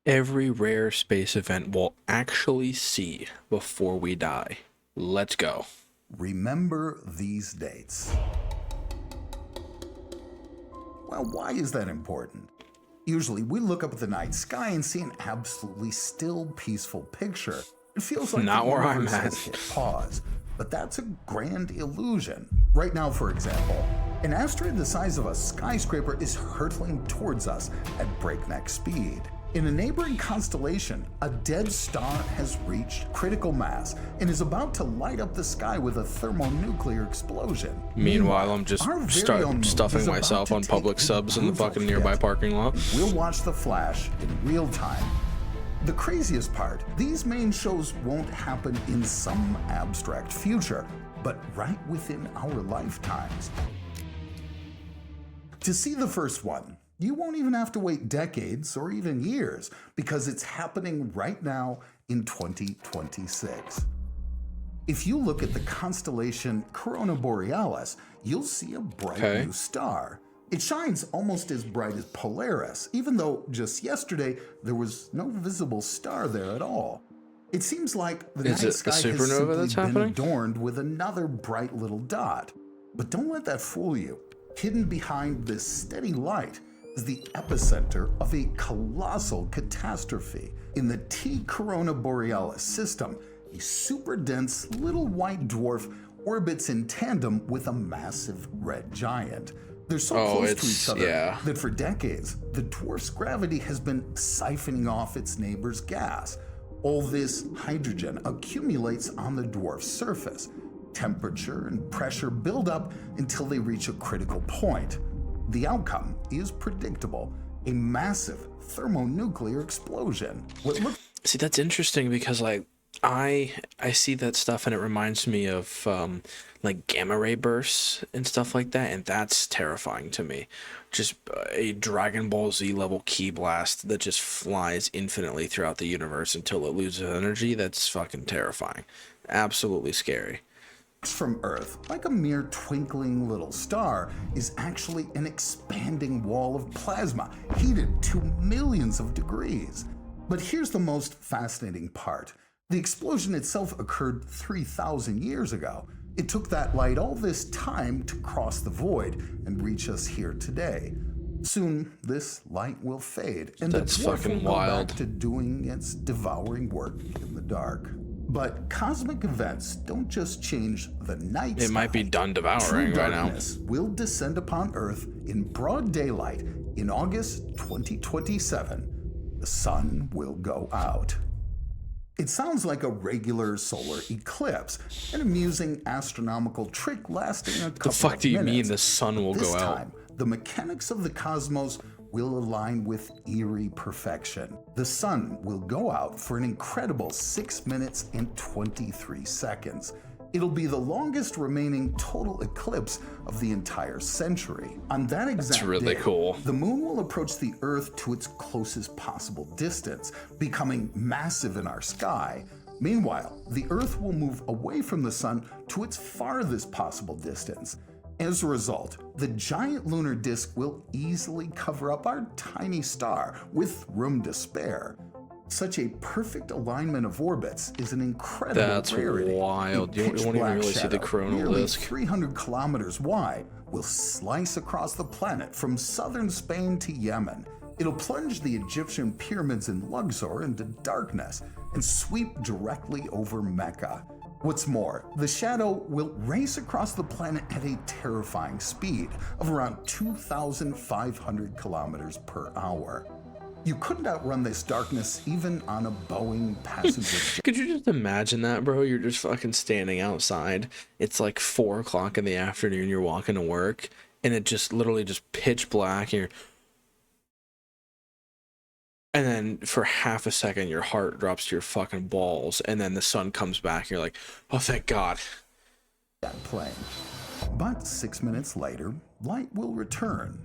every rare space event we'll actually see before we die. Let's go. Remember these dates. Well, why is that important? Usually, we look up at the night sky and see an absolutely still, peaceful picture. It feels like Not the where I'm universe at. has hit pause. But that's a grand illusion. Right now, for example, an asteroid the size of a skyscraper is hurtling towards us at breakneck speed. In a neighboring constellation, a dead star has reached critical mass and is about to light up the sky with a thermonuclear explosion. Meanwhile, I'm just our very own moon stuffing is about myself to on take public a subs in the brutal fucking nearby hit. parking lot. We'll watch the flash in real time. The craziest part, these main shows won't happen in some abstract future, but right within our lifetimes. To see the first one, you won't even have to wait decades or even years, because it's happening right now in 2026. If you look at the constellation Corona Borealis, you'll see a bright new star. It shines almost as bright as Polaris, even though just yesterday there was no visible star there at all. It seems like the night sky has simply been adorned with another bright little dot. But don't let that fool you. Hidden behind this steady light is the epicenter of a colossal catastrophe. In the T Corona Borealis system, a super dense little white dwarf orbits in tandem with a massive red giant. They're so close to each other that for decades, the dwarf's gravity has been siphoning off its neighbor's gas. All this hydrogen accumulates on the dwarf's surface. Temperature and pressure build up until they reach a critical point. The outcome is predictable: a massive thermonuclear explosion. See, that's interesting because I see that stuff and it reminds me of like gamma ray bursts and stuff like that, and that's terrifying to me. Just a Dragon Ball Z level ki blast that just flies infinitely throughout the universe until it loses energy. That's fucking terrifying. Absolutely scary. From Earth, like a mere twinkling little star, is actually an expanding wall of plasma, heated to millions of degrees. But here's the most fascinating part. The explosion itself occurred 3,000 years ago. It took that light all this time to cross the void and reach us here today. Soon, this light will fade, and the dwarf will go back to doing its devouring work in the dark. But cosmic events don't just change the night sky. It might be done devouring right now. Darkness will descend upon Earth in broad daylight in August 2027. The sun will go out. It sounds like a regular solar eclipse, an amusing astronomical trick lasting a couple of minutes. The fuck do you mean the sun will go out? This time, the mechanics of the cosmos will align with eerie perfection. The sun will go out for an incredible 6 minutes and 23 seconds. It'll be the longest remaining total eclipse of the entire century. On that exact day, the moon will approach the Earth to its closest possible distance, becoming massive in our sky. Meanwhile, the Earth will move away from the sun to its farthest possible distance. As a result, the giant lunar disk will easily cover up our tiny star with room to spare. Such a perfect alignment of orbits is an incredible rarity. That's wild. You won't even really see the coronal disk. 300 kilometers wide will slice across the planet from southern Spain to Yemen. It'll plunge the Egyptian pyramids in Luxor into darkness and sweep directly over Mecca. What's more, the shadow will race across the planet at a terrifying speed of around 2,500 kilometers per hour. You couldn't outrun this darkness even on a Boeing passenger jet. Could you just imagine that, bro? You're just fucking standing outside. It's like 4 o'clock in the afternoon. You're walking to work, and it just literally just pitch black. And then for half a second, your heart drops to your fucking balls, and then the sun comes back, and you're like, oh, thank God. That plane. But 6 minutes later, light will return.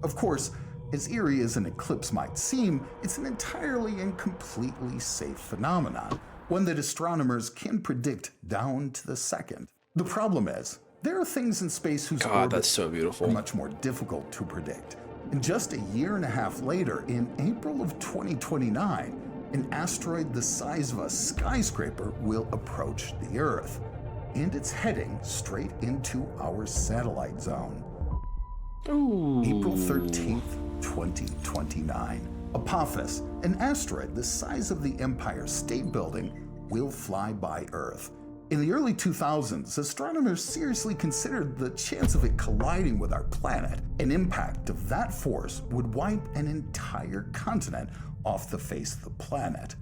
Of course, as eerie as an eclipse might seem, it's an entirely and completely safe phenomenon, one that astronomers can predict down to the second. The problem is, there are things in space whose orbits that's so beautiful. are much more difficult to predict. And just a year and a half later, in April of 2029, an asteroid the size of a skyscraper will approach the Earth. And it's heading straight into our satellite zone. Ooh. April 13th, 2029. Apophis, an asteroid the size of the Empire State Building, will fly by Earth. In the early 2000s, astronomers seriously considered the chance of it colliding with our planet. An impact of that force would wipe an entire continent off the face of the planet.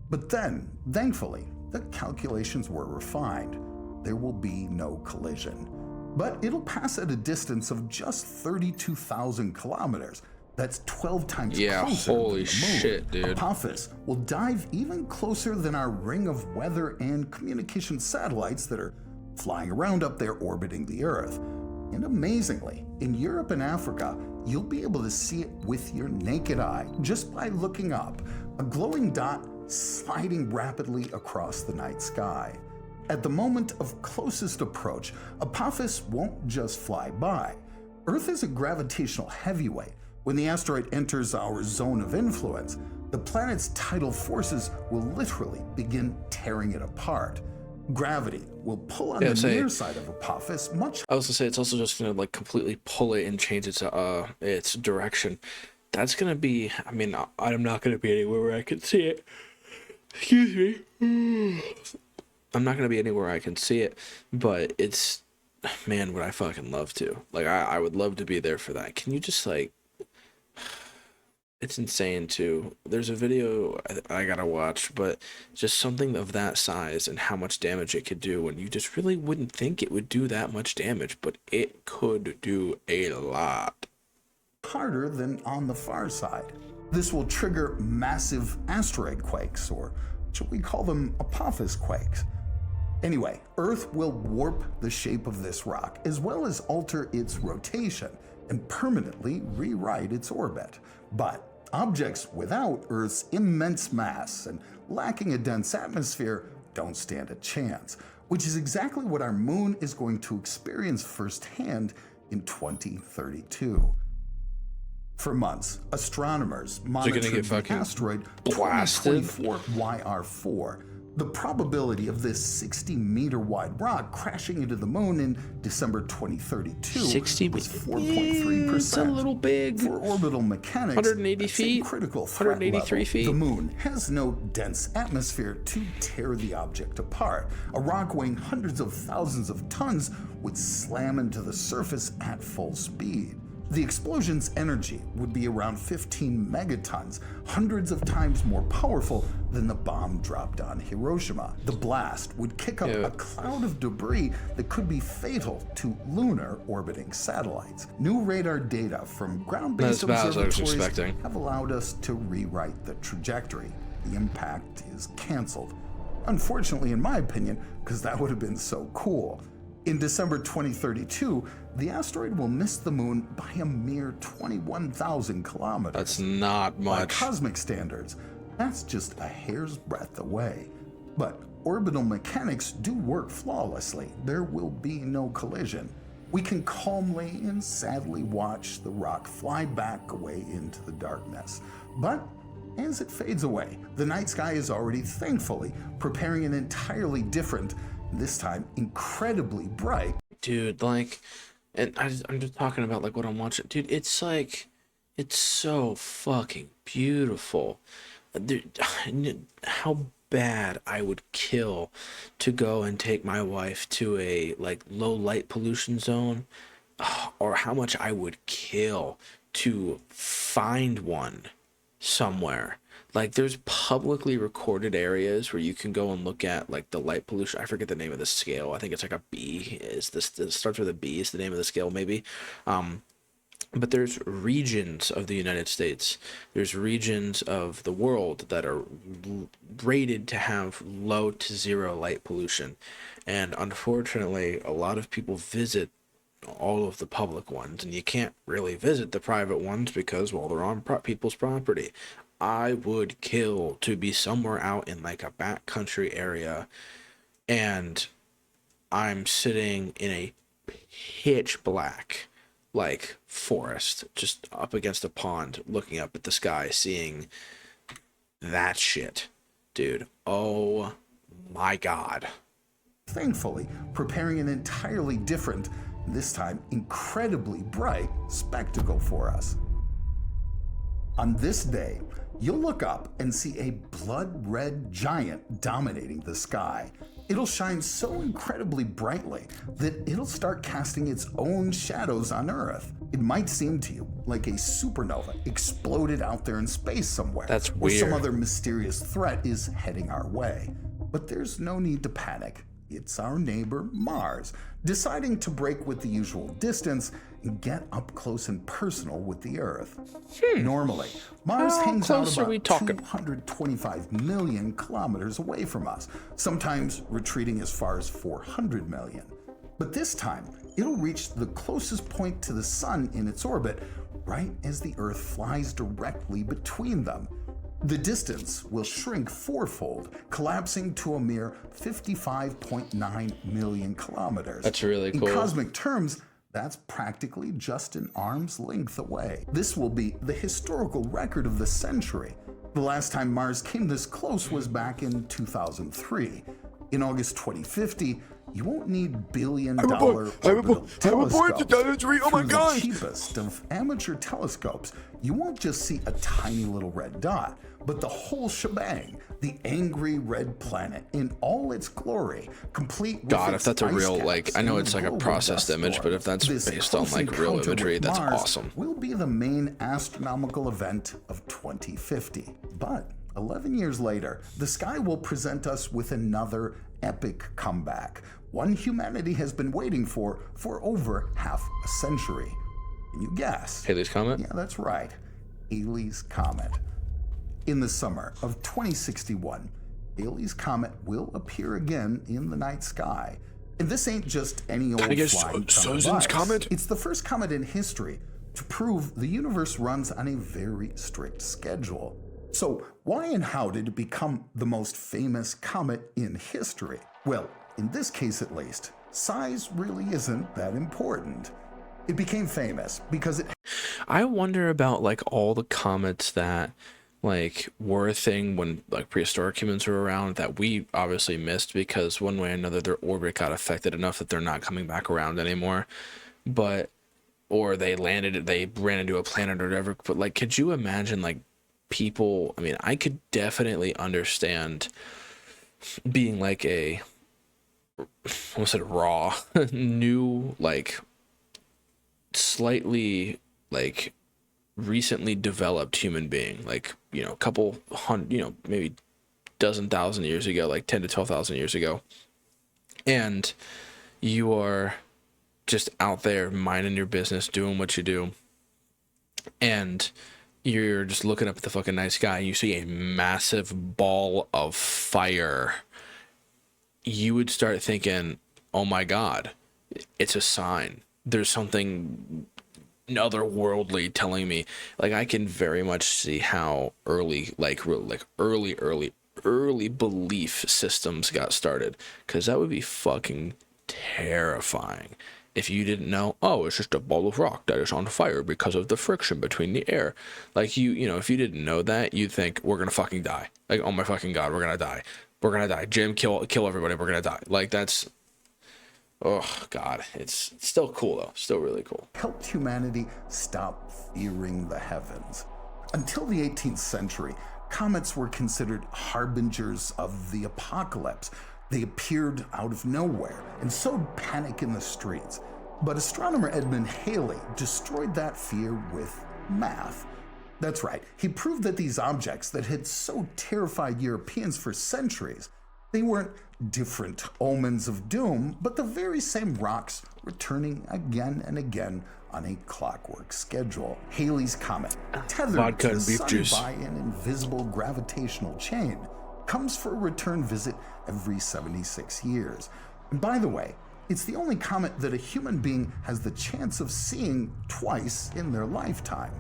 But then, thankfully, the calculations were refined. There will be no collision. But it'll pass at a distance of just 32,000 kilometers. That's 12 times closer holy than the moon. shit, dude. Apophis will dive even closer than our ring of weather and communication satellites that are flying around up there orbiting the Earth. And amazingly, in Europe and Africa, you'll be able to see it with your naked eye just by looking up, a glowing dot sliding rapidly across the night sky. At the moment of closest approach, Apophis won't just fly by. Earth is a gravitational heavyweight. When the asteroid enters our zone of influence, the planet's tidal forces will literally begin tearing it apart. Gravity will pull on the near side of Apophis much. I was gonna say it's also just gonna like completely pull it and change its direction. That's gonna be. I mean, I'm not gonna be anywhere where I can see it. Excuse me. I'm not gonna be anywhere I can see it, but it's, man, would I fucking love to. Like, I would love to be there for that. Can you just like? It's insane too. There's a video I gotta watch, but just something of that size and how much damage it could do, and you just really wouldn't think it would do that much damage, but it could do a lot. Harder than on the far side. This will trigger massive asteroid quakes, or should we call them Apophis quakes? Anyway, Earth will warp the shape of this rock, as well as alter its rotation and permanently rewrite its orbit. But objects without Earth's immense mass and lacking a dense atmosphere don't stand a chance, which is exactly what our moon is going to experience firsthand in 2032. For months, astronomers monitored the asteroid 2024 YR4. The probability of this 60-meter wide rock crashing into the moon in December 2032 was 4.3%. It's a little big. For orbital mechanics, 180 feet, critical threat 183 level. feet. The moon has no dense atmosphere to tear the object apart. A rock weighing hundreds of thousands of tons would slam into the surface at full speed. The explosion's energy would be around 15 megatons, hundreds of times more powerful than the bomb dropped on Hiroshima. The blast would kick up a cloud of debris that could be fatal to lunar orbiting satellites. New radar data from ground-based observatories have allowed us to rewrite the trajectory. The impact is canceled. Unfortunately, in my opinion, because that would have been so cool. In December 2032, the asteroid will miss the moon by a mere 21,000 kilometers. That's not much. By cosmic standards, that's just a hair's breadth away. But orbital mechanics do work flawlessly. There will be no collision. We can calmly and sadly watch the rock fly back away into the darkness. But as it fades away, the night sky is already thankfully preparing an entirely different, this time incredibly bright. Dude, like, and I'm just talking about like what I'm watching. Dude, it's like, it's so fucking beautiful. Dude, how bad I would kill to go and take my wife to a like low light pollution zone, or how much I would kill to find one somewhere. Like, there's publicly recorded areas where you can go and look at like the light pollution. I forget the name of the scale. I think it's like a B. Is this, it starts with a B is the name of the scale, maybe. But there's regions of the United States, there's regions of the world that are rated to have low to zero light pollution. And unfortunately, a lot of people visit all of the public ones, and you can't really visit the private ones because, well, they're on people's property. I would kill to be somewhere out in like a backcountry area, and I'm sitting in a pitch black, like forest, just up against a pond, looking up at the sky, seeing that shit, dude. Oh my God. Thankfully, preparing an entirely different, this time incredibly bright, spectacle for us. On this day, you'll look up and see a blood-red giant dominating the sky. It'll shine so incredibly brightly that it'll start casting its own shadows on Earth. It might seem to you like a supernova exploded out there in space somewhere. That's or some weird. other mysterious threat is heading our way. But there's no need to panic. It's our neighbor Mars, deciding to break with the usual distance and get up close and personal with the Earth. Normally, Mars How hangs out close are we about talking? 225 million kilometers away from us, sometimes retreating as far as 400 million. But this time, it'll reach the closest point to the Sun in its orbit right as the Earth flies directly between them. The distance will shrink fourfold, collapsing to a mere 55.9 million kilometers. That's really cool. In cosmic terms, that's practically just an arm's length away. This will be the historical record of the century. The last time Mars came this close was back in 2003. In August 2050, you won't need billion-dollar orbital telescopes. Oh my Through God. the cheapest of amateur telescopes, you won't just see a tiny little red dot, but the whole shebang, the angry red planet in all its glory, complete with God, if its that's a ice real, caps like, I know and it's like a global processed dust image, storm. but if that's This based on close like real encounter imagery, with that's Mars awesome. will be the main astronomical event of 2050. But 11 years later, the sky will present us with another epic comeback, one humanity has been waiting for over half a century. Can you guess? Halley's Comet? Yeah, that's right. Halley's Comet. In the summer of 2061, Halley's Comet will appear again in the night sky. And this ain't just any old I guess flying Sozin's device. Comet? It's the first comet in history to prove the universe runs on a very strict schedule. So why and how did it become the most famous comet in history? Well, in this case at least, size really isn't that important. It became famous because it I wonder about like all the comets that like were a thing when like prehistoric humans were around that we obviously missed because one way or another their orbit got affected enough that they're not coming back around anymore. But or they ran into a planet or whatever. But like, could you imagine like people? I mean, I could definitely understand being like a, I almost said raw, new, like slightly like recently developed human being, like, you know, a couple hundred, you know, maybe dozen thousand years ago, like 10 to 12,000 years ago. And you are just out there minding your business, doing what you do. And you're just looking up at the fucking night sky and you see a massive ball of fire. You would start thinking, oh my God, it's a sign. There's something otherworldly telling me. Like, I can very much see how early belief systems got started, because that would be fucking terrifying if you didn't know, oh, it's just a ball of rock that is on fire because of the friction between the air. Like, you know, if you didn't know that, you'd think we're gonna fucking die. Like, oh my fucking God, we're gonna die. Jim, kill everybody, we're gonna die. Like, that's, oh God, it's still cool though, still really cool. helped humanity stop fearing the heavens. Until the 18th century, comets were considered harbingers of the apocalypse. They appeared out of nowhere and sowed panic in the streets. But astronomer Edmund Halley destroyed that fear with math. That's right, he proved that these objects that had so terrified Europeans for centuries, they weren't different omens of doom, but the very same rocks returning again and again on a clockwork schedule. Halley's Comet, tethered Vodka to the and beef sun juice. by an invisible gravitational chain, comes for a return visit every 76 years. And by the way, it's the only comet that a human being has the chance of seeing twice in their lifetime.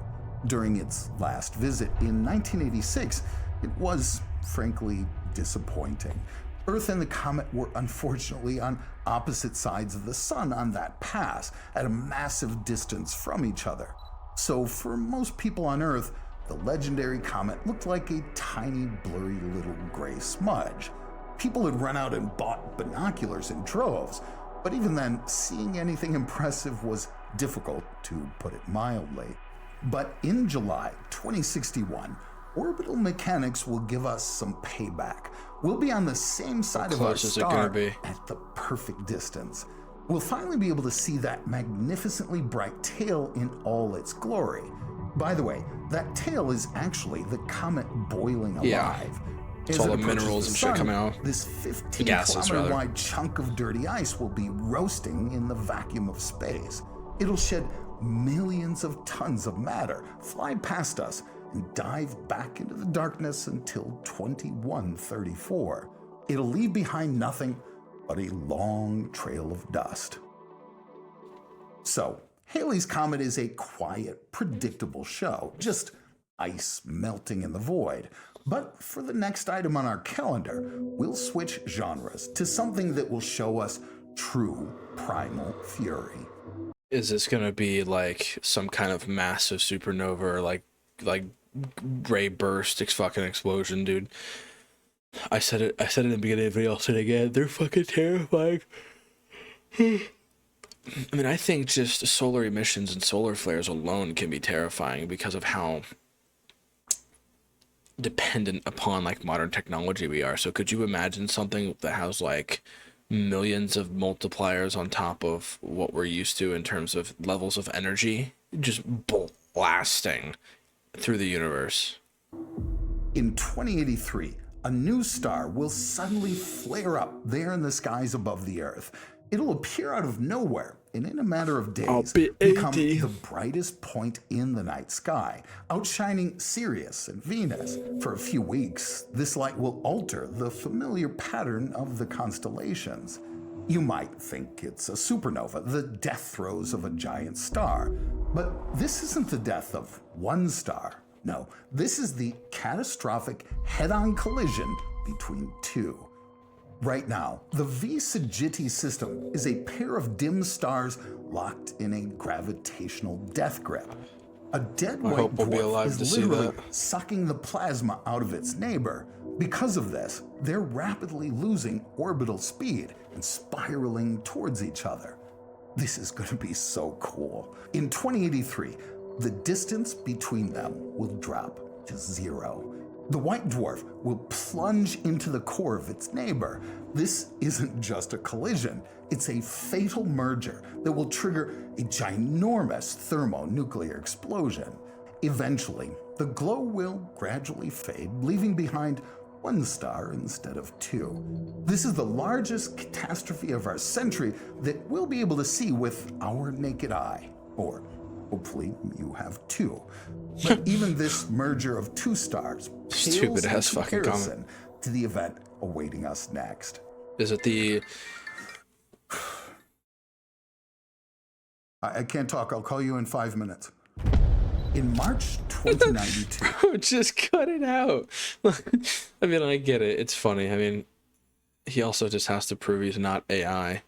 During its last visit in 1986, it was frankly disappointing. Earth and the comet were unfortunately on opposite sides of the sun on that pass, at a massive distance from each other. So for most people on Earth, the legendary comet looked like a tiny, blurry little gray smudge. People had run out and bought binoculars in droves, but even then, seeing anything impressive was difficult, to put it mildly. But in July 2061, orbital mechanics will give us some payback. We'll be on the same side of our close is it gonna star be? at the perfect distance. We'll finally be able to see that magnificently bright tail in all its glory. By the way, that tail is actually the comet boiling alive. Yeah. It's As all it the approaches minerals the and shit sun, coming out. this 15 gases, kilometer rather. wide chunk of dirty ice will be roasting in the vacuum of space. It'll shed millions of tons of matter, fly past us, and dive back into the darkness until 2134. It'll leave behind nothing but a long trail of dust. So, Halley's Comet is a quiet, predictable show, just ice melting in the void. But for the next item on our calendar, we'll switch genres to something that will show us true primal fury. Is this gonna be like some kind of massive supernova, or like ray burst, fucking explosion, dude? I said it in the beginning of the video, I'll say it again. They're fucking terrifying. I mean, I think just solar emissions and solar flares alone can be terrifying because of how dependent upon like modern technology we are. So could you imagine something that has like millions of multipliers on top of what we're used to in terms of levels of energy just blasting through the universe? In 2083, a new star will suddenly flare up there in the skies above the Earth. It'll appear out of nowhere and in a matter of days be become 80. the brightest point in the night sky, outshining Sirius and Venus. For a few weeks, this light will alter the familiar pattern of the constellations. You might think it's a supernova, the death throes of a giant star. But this isn't the death of one star. No, this is the catastrophic head-on collision between two. Right now, the V Sagittarius system is a pair of dim stars locked in a gravitational death grip. A dead white hope we'll be dwarf alive to is see literally that. sucking the plasma out of its neighbor. Because of this, they're rapidly losing orbital speed and spiraling towards each other. This is going to be so cool. In 2083, the distance between them will drop to 0. The white dwarf will plunge into the core of its neighbor. This isn't just a collision, it's a fatal merger that will trigger a ginormous thermonuclear explosion. Eventually, the glow will gradually fade, leaving behind one star instead of two. This is the largest catastrophe of our century that we'll be able to see with our naked eye, or hopefully you have two. But even this merger of two stars pales Stupid in ass fucking comment. comparison to the event awaiting us next. Is it the I can't talk. I'll call you in 5 minutes. In March 2092, just cut it out? I mean, I get it, it's funny. I mean, he also just has to prove he's not AI.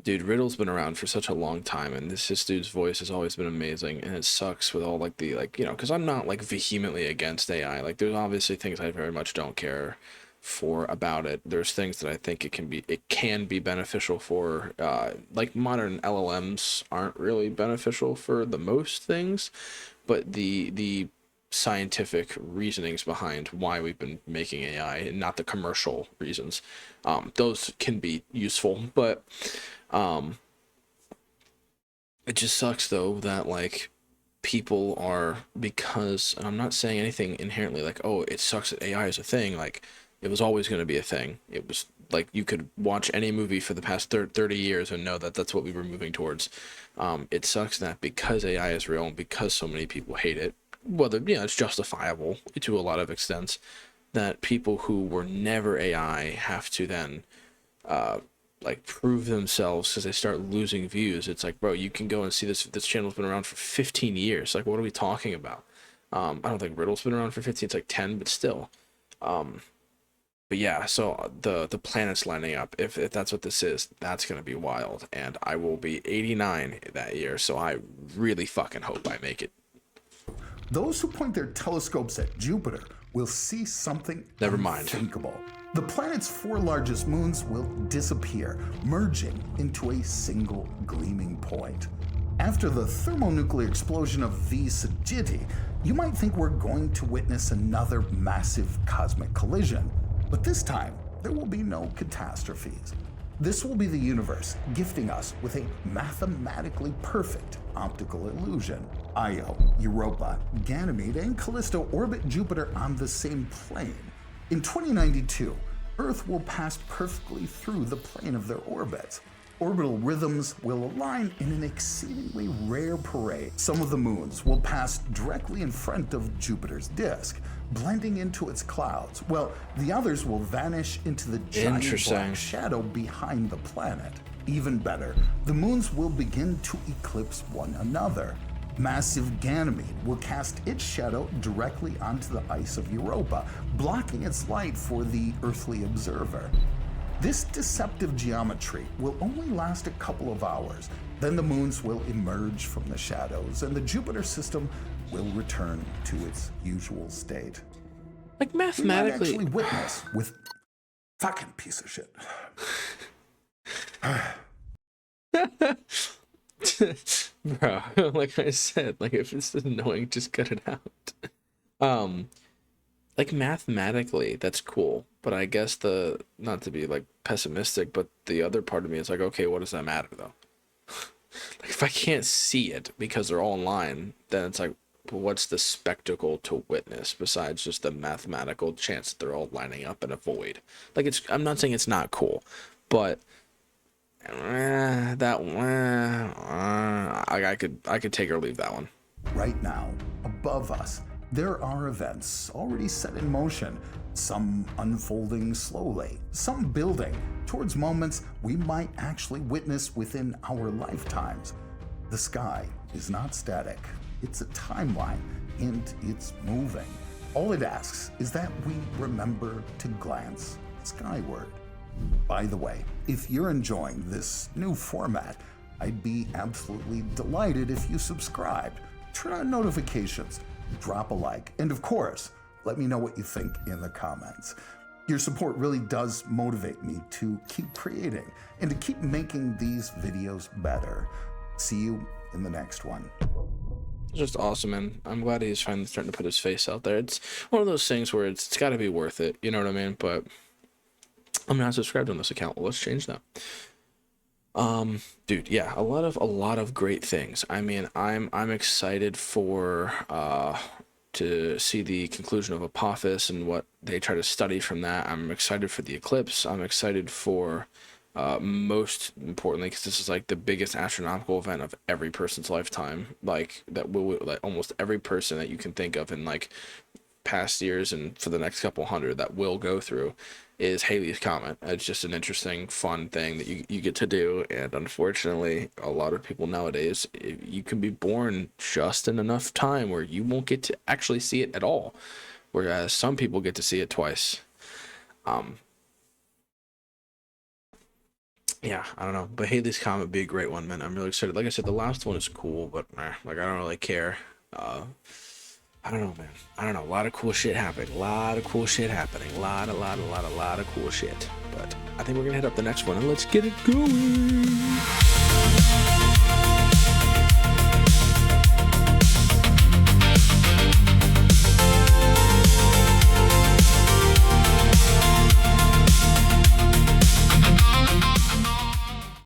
Dude, Riddle's been around for such a long time, and this dude's voice has always been amazing, and it sucks with all like the because I'm not like vehemently against AI. Like, there's obviously things I very much don't care for about it. There's things that I think it can be beneficial for. Like, modern LLMs aren't really beneficial for the most things, but the scientific reasonings behind why we've been making AI, and not the commercial reasons, those can be useful. But it just sucks though that like people are, because, and I'm not saying anything inherently like, oh, it sucks that AI is a thing. Like, it was always going to be a thing. It was like, you could watch any movie for the past 30 years and know that that's what we were moving towards. It sucks that because AI is real and because so many people hate it, whether, it's justifiable to a lot of extents, that people who were never AI have to then like prove themselves because they start losing views. It's like, bro, you can go and see this channel's been around for 15 years. Like, what are we talking about? I don't think Riddle's been around for 15, it's like 10, but still. but yeah, so the planets lining up, if that's what this is, that's gonna be wild. And I will be 89 that year, so I really fucking hope I make it. Those who point their telescopes at Jupiter will see something Never mind. unthinkable. The planet's 4 largest moons will disappear, merging into a single gleaming point. After the thermonuclear explosion of V Sagitti, you might think we're going to witness another massive cosmic collision. But this time, there will be no catastrophes. This will be the universe gifting us with a mathematically perfect optical illusion. Io, Europa, Ganymede, and Callisto orbit Jupiter on the same plane. In 2092, Earth will pass perfectly through the plane of their orbits. Orbital rhythms will align in an exceedingly rare parade. Some of the moons will pass directly in front of Jupiter's disk, blending into its clouds, while the others will vanish into the giant black shadow behind the planet. Even better, the moons will begin to eclipse one another. Massive Ganymede will cast its shadow directly onto the ice of Europa, blocking its light for the earthly observer. This deceptive geometry will only last a couple of hours. Then the moons will emerge from the shadows and the Jupiter system will return to its usual state. Like We might mathematically, actually witness with fucking piece of shit. bro. Like I said, like if it's annoying, just cut it out. Like mathematically, that's cool, but I guess the not to be like pessimistic, but the other part of me is like, okay, what does that matter though? Like if I can't see it because they're all in line, then it's like, well, what's the spectacle to witness besides just the mathematical chance that they're all lining up in a void? Like I'm not saying it's not cool, but I could take or leave that one. Right now, above us, there are events already set in motion, some unfolding slowly, some building towards moments we might actually witness within our lifetimes. The sky is not static, it's a timeline, and it's moving. All it asks is that we remember to glance skyward. By the way, if you're enjoying this new format, I'd be absolutely delighted if you subscribed, turn on notifications, drop a like, and of course, let me know what you think in the comments. Your support really does motivate me to keep creating and to keep making these videos better. See you in the next one. Just awesome, and I'm glad he's finally starting to put his face out there. It's one of those things where it's got to be worth it, you know what I mean? But I'm not subscribed on this account. Well, let's change that. Dude, yeah, a lot of great things. I mean, I'm excited for to see the conclusion of Apophis and what they try to study from that. I'm excited for the eclipse. I'm excited for most importantly, because this is like the biggest astronomical event of every person's lifetime, like that will like almost every person that you can think of in like past years and for the next couple hundred that will go through is Halley's Comet. It's just an interesting, fun thing that you get to do, and unfortunately, a lot of people nowadays, you can be born just in enough time where you won't get to actually see it at all, whereas some people get to see it twice. Yeah, I don't know, but Halley's Comet would be a great one, man. I'm really excited. Like I said, the last one is cool, but like I don't really care. I don't know, man. I don't know. A lot of cool shit happening. A lot of cool shit happening. A lot of cool shit. But I think we're gonna hit up the next one and let's get it going.